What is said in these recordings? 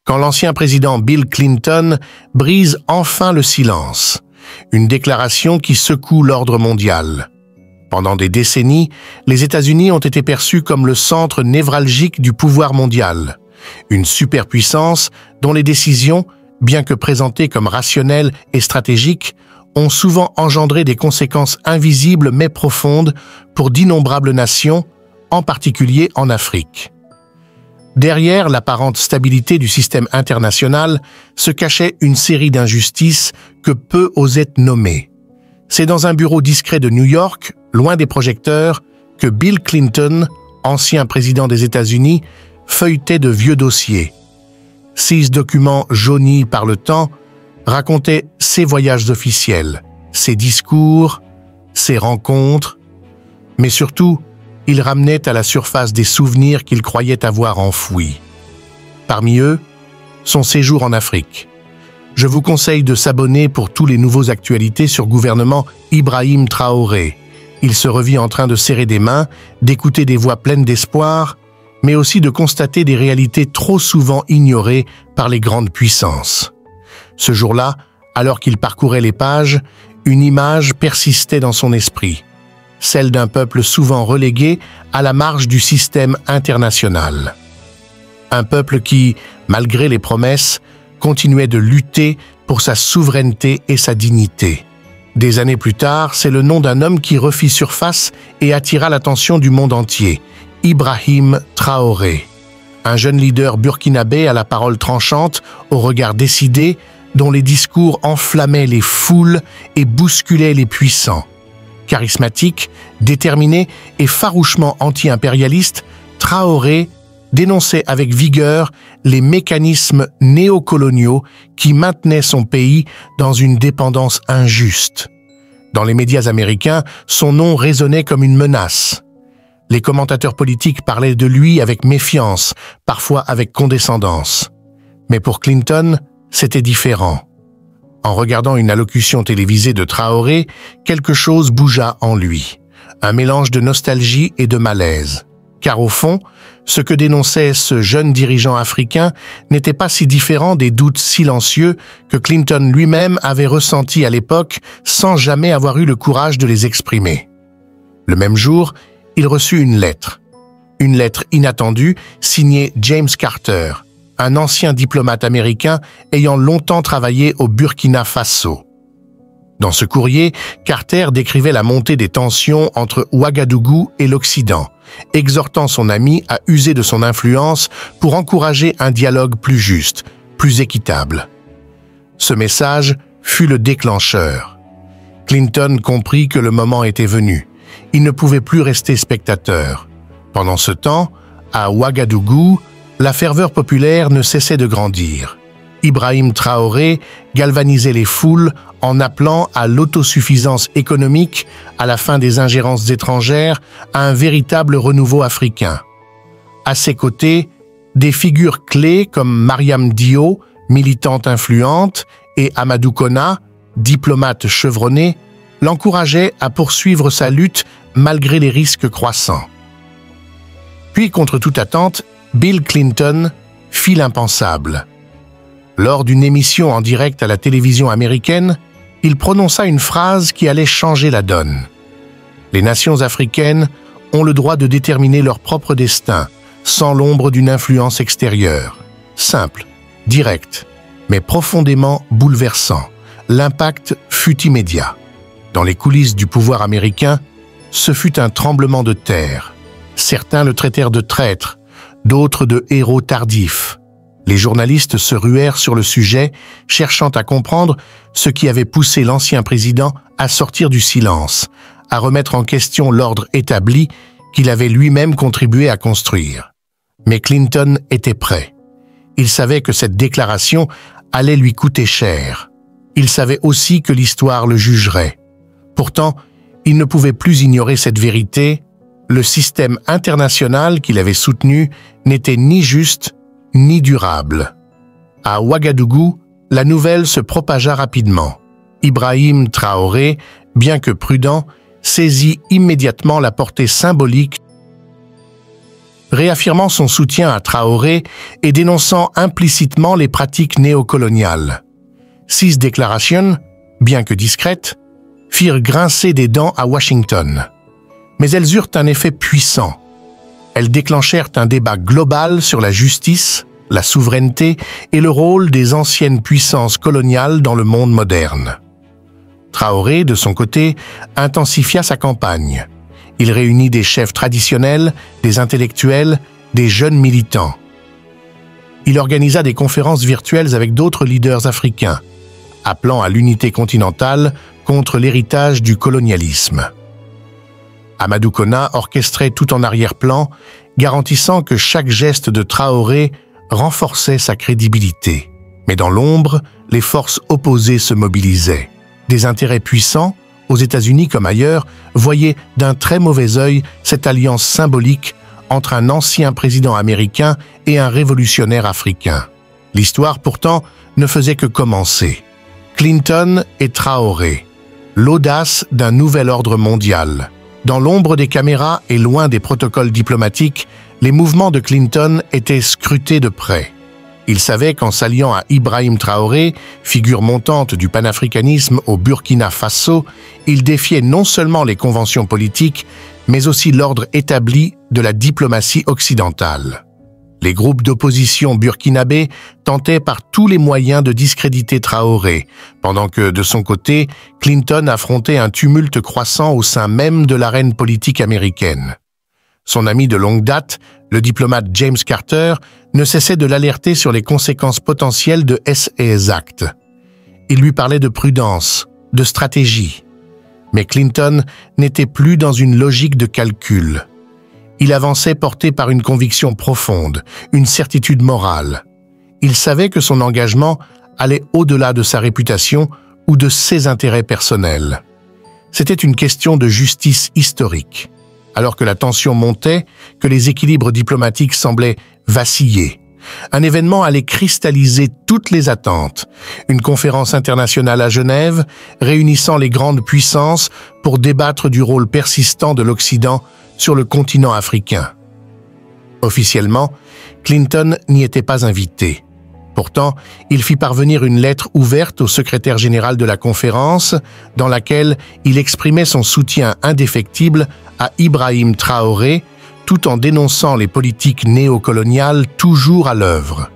quand l'ancien président Bill Clinton brise enfin le silence, une déclaration qui secoue l'ordre mondial. Pendant des décennies, les États-Unis ont été perçus comme le centre névralgique du pouvoir mondial, une superpuissance dont les décisions, bien que présentées comme rationnelles et stratégiques, ont souvent engendré des conséquences invisibles mais profondes pour d'innombrables nations, en particulier en Afrique. Derrière l'apparente stabilité du système international se cachait une série d'injustices que peu osaient nommer. C'est dans un bureau discret de New York, loin des projecteurs, que Bill Clinton, ancien président des États-Unis, feuilletait de vieux dossiers. 6 documents jaunis par le temps racontaient ses voyages officiels, ses discours, ses rencontres, mais surtout, il ramenait à la surface des souvenirs qu'il croyait avoir enfouis. Parmi eux, son séjour en Afrique. Je vous conseille de s'abonner pour tous les nouveaux actualités sur gouvernement Ibrahim Traoré. Il se revit en train de serrer des mains, d'écouter des voix pleines d'espoir, mais aussi de constater des réalités trop souvent ignorées par les grandes puissances. Ce jour-là, alors qu'il parcourait les pages, une image persistait dans son esprit, celle d'un peuple souvent relégué à la marge du système international. Un peuple qui, malgré les promesses, continuait de lutter pour sa souveraineté et sa dignité. Des années plus tard, c'est le nom d'un homme qui refit surface et attira l'attention du monde entier, Ibrahim Traoré, un jeune leader burkinabé à la parole tranchante, au regard décidé, dont les discours enflammaient les foules et bousculaient les puissants. Charismatique, déterminé et farouchement anti-impérialiste, Traoré dénonçait avec vigueur les mécanismes néocoloniaux qui maintenaient son pays dans une dépendance injuste. Dans les médias américains, son nom résonnait comme une menace. Les commentateurs politiques parlaient de lui avec méfiance, parfois avec condescendance. Mais pour Clinton, c'était différent. En regardant une allocution télévisée de Traoré, quelque chose bougea en lui. Un mélange de nostalgie et de malaise. Car au fond, ce que dénonçait ce jeune dirigeant africain n'était pas si différent des doutes silencieux que Clinton lui-même avait ressentis à l'époque sans jamais avoir eu le courage de les exprimer. Le même jour, il reçut une lettre inattendue signée James Carter, un ancien diplomate américain ayant longtemps travaillé au Burkina Faso. Dans ce courrier, Carter décrivait la montée des tensions entre Ouagadougou et l'Occident, exhortant son ami à user de son influence pour encourager un dialogue plus juste, plus équitable. Ce message fut le déclencheur. Clinton comprit que le moment était venu. Il ne pouvait plus rester spectateur. Pendant ce temps, à Ouagadougou, la ferveur populaire ne cessait de grandir. Ibrahim Traoré galvanisait les foules en appelant à l'autosuffisance économique, à la fin des ingérences étrangères, à un véritable renouveau africain. À ses côtés, des figures clés comme Mariam Diop, militante influente, et Amadou Kona, diplomate chevronné, l'encourageaient à poursuivre sa lutte malgré les risques croissants. Puis, contre toute attente, Bill Clinton fit l'impensable. Lors d'une émission en direct à la télévision américaine, il prononça une phrase qui allait changer la donne. Les nations africaines ont le droit de déterminer leur propre destin, sans l'ombre d'une influence extérieure. Simple, direct, mais profondément bouleversant. L'impact fut immédiat. Dans les coulisses du pouvoir américain, ce fut un tremblement de terre. Certains le traitèrent de traître, d'autres de héros tardif. Les journalistes se ruèrent sur le sujet, cherchant à comprendre ce qui avait poussé l'ancien président à sortir du silence, à remettre en question l'ordre établi qu'il avait lui-même contribué à construire. Mais Clinton était prêt. Il savait que cette déclaration allait lui coûter cher. Il savait aussi que l'histoire le jugerait. Pourtant, il ne pouvait plus ignorer cette vérité. Le système international qu'il avait soutenu n'était ni juste ni durable. À Ouagadougou, la nouvelle se propagea rapidement. Ibrahim Traoré, bien que prudent, saisit immédiatement la portée symbolique. réaffirmant son soutien à Traoré et dénonçant implicitement les pratiques néocoloniales. 6 déclarations, bien que discrètes, firent grincer des dents à Washington. Mais elles eurent un effet puissant. Elles déclenchèrent un débat global sur la justice, la souveraineté et le rôle des anciennes puissances coloniales dans le monde moderne. Traoré, de son côté, intensifia sa campagne. Il réunit des chefs traditionnels, des intellectuels, des jeunes militants. Il organisa des conférences virtuelles avec d'autres leaders africains, appelant à l'unité continentale contre l'héritage du colonialisme. Amadou Kona orchestrait tout en arrière-plan, garantissant que chaque geste de Traoré renforçait sa crédibilité. Mais dans l'ombre, les forces opposées se mobilisaient. Des intérêts puissants, aux États-Unis comme ailleurs, voyaient d'un très mauvais œil cette alliance symbolique entre un ancien président américain et un révolutionnaire africain. L'histoire, pourtant, ne faisait que commencer. Clinton et Traoré, l'audace d'un nouvel ordre mondial. Dans l'ombre des caméras et loin des protocoles diplomatiques, les mouvements de Clinton étaient scrutés de près. Il savait qu'en s'alliant à Ibrahim Traoré, figure montante du panafricanisme au Burkina Faso, il défiait non seulement les conventions politiques, mais aussi l'ordre établi de la diplomatie occidentale. Les groupes d'opposition burkinabés tentaient par tous les moyens de discréditer Traoré, pendant que, de son côté, Clinton affrontait un tumulte croissant au sein même de l'arène politique américaine. Son ami de longue date, le diplomate James Carter, ne cessait de l'alerter sur les conséquences potentielles de ces actes. Il lui parlait de prudence, de stratégie. Mais Clinton n'était plus dans une logique de calcul. Il avançait porté par une conviction profonde, une certitude morale. Il savait que son engagement allait au-delà de sa réputation ou de ses intérêts personnels. C'était une question de justice historique. Alors que la tension montait, que les équilibres diplomatiques semblaient vaciller. Un événement allait cristalliser toutes les attentes. Une conférence internationale à Genève, réunissant les grandes puissances pour débattre du rôle persistant de l'Occident sur le continent africain. Officiellement, Clinton n'y était pas invité. Pourtant, il fit parvenir une lettre ouverte au secrétaire général de la conférence, dans laquelle il exprimait son soutien indéfectible à Ibrahim Traoré, tout en dénonçant les politiques néocoloniales toujours à l'œuvre.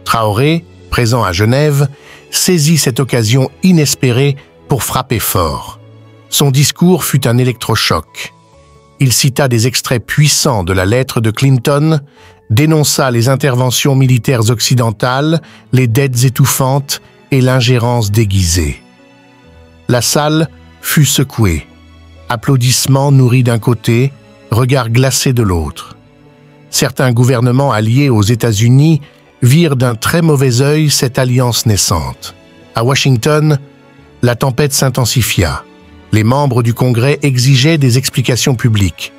Traoré, présent à Genève, saisit cette occasion inespérée pour frapper fort. Son discours fut un électrochoc. Il cita des extraits puissants de la lettre de Clinton, dénonça les interventions militaires occidentales, les dettes étouffantes et l'ingérence déguisée. La salle fut secouée. Applaudissements nourris d'un côté, regards glacés de l'autre. Certains gouvernements alliés aux États-Unis virent d'un très mauvais œil cette alliance naissante. À Washington, la tempête s'intensifia. Les membres du Congrès exigeaient des explications publiques.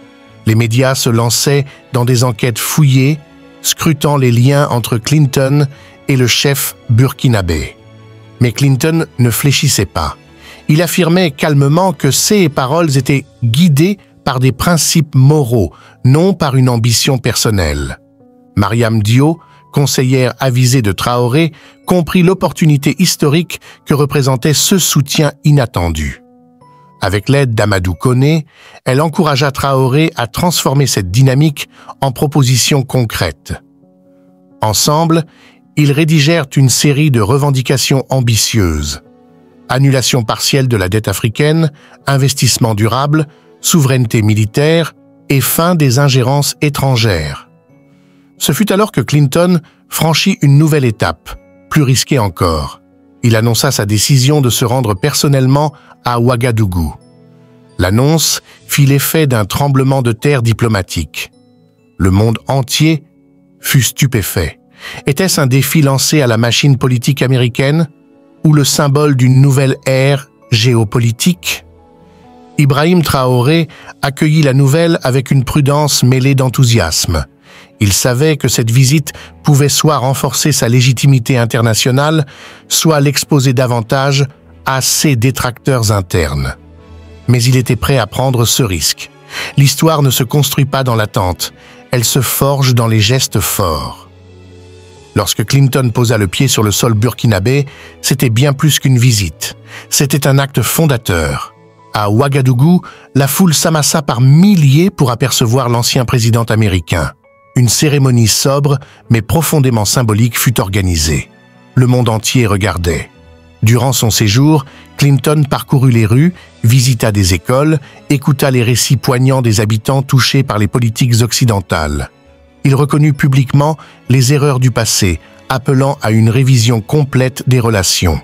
Les médias se lançaient dans des enquêtes fouillées, scrutant les liens entre Clinton et le chef burkinabé. Mais Clinton ne fléchissait pas. Il affirmait calmement que ses paroles étaient guidées par des principes moraux, non par une ambition personnelle. Mariam Diop, conseillère avisée de Traoré, comprit l'opportunité historique que représentait ce soutien inattendu. Avec l'aide d'Amadou Kone, elle encouragea Traoré à transformer cette dynamique en propositions concrètes. Ensemble, ils rédigèrent une série de revendications ambitieuses. Annulation partielle de la dette africaine, investissement durable, souveraineté militaire et fin des ingérences étrangères. Ce fut alors que Clinton franchit une nouvelle étape, plus risquée encore. Il annonça sa décision de se rendre personnellement à Ouagadougou. L'annonce fit l'effet d'un tremblement de terre diplomatique. Le monde entier fut stupéfait. Était-ce un défi lancé à la machine politique américaine ou le symbole d'une nouvelle ère géopolitique? Ibrahim Traoré accueillit la nouvelle avec une prudence mêlée d'enthousiasme. Il savait que cette visite pouvait soit renforcer sa légitimité internationale, soit l'exposer davantage à ses détracteurs internes. Mais il était prêt à prendre ce risque. L'histoire ne se construit pas dans l'attente, elle se forge dans les gestes forts. Lorsque Clinton posa le pied sur le sol burkinabé, c'était bien plus qu'une visite. C'était un acte fondateur. À Ouagadougou, la foule s'amassa par milliers pour apercevoir l'ancien président américain. Une cérémonie sobre, mais profondément symbolique, fut organisée. Le monde entier regardait. Durant son séjour, Clinton parcourut les rues, visita des écoles, écouta les récits poignants des habitants touchés par les politiques occidentales. Il reconnut publiquement les erreurs du passé, appelant à une révision complète des relations.